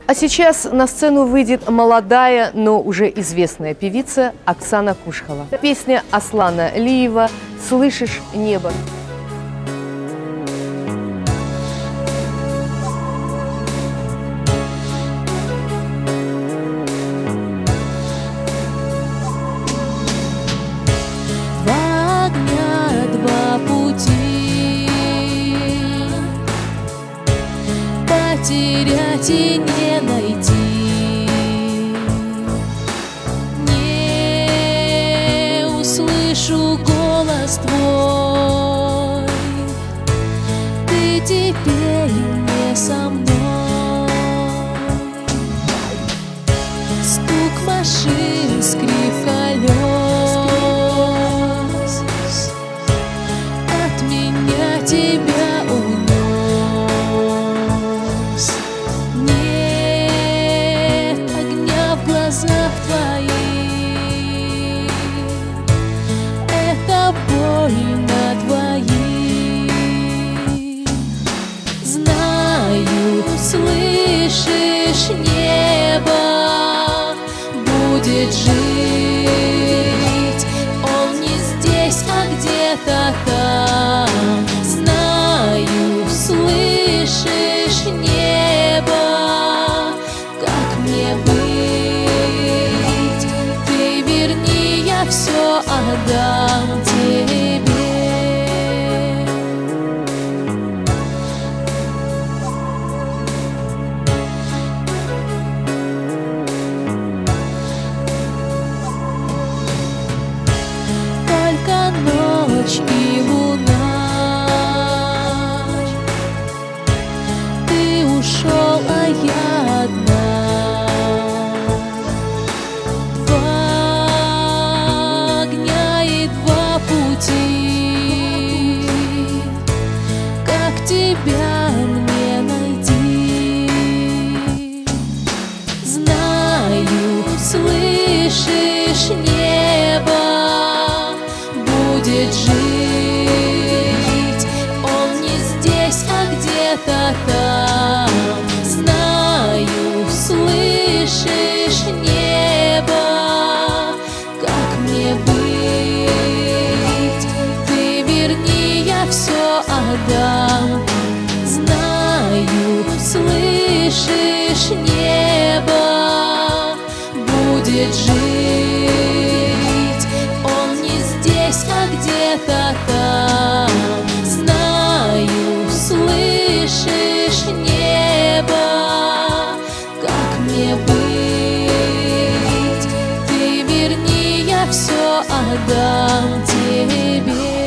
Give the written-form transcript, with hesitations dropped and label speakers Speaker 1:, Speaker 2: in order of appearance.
Speaker 1: А сейчас на сцену выйдет молодая, но уже известная певица Оксана Кушхова. Песня Аслана Лиева «Слышишь небо».
Speaker 2: Потерять и не найти, не услышу голос твой, ты теперь не со мной. Стук машин, скрип колес, от меня тебя унес. На двоих. Знаю, слышишь, небо будет жить. Он не здесь, а где-то там. Знаю, слышишь, небо, как мне быть? Ты верни, я все отдам тебе. Ночь и луна, ты ушел, а я одна. Два огня и два пути, как тебя мне найти? Знаю, слышишь, небо будет жить. Он не здесь, а где-то там. Знаю, слышишь, небо, как мне быть? Ты верни, я все отдам. Знаю, слышишь, небо будет жить. Он не здесь, а где-то там. Знаю, слышишь, небо, как мне быть? Ты верни, я все отдам тебе.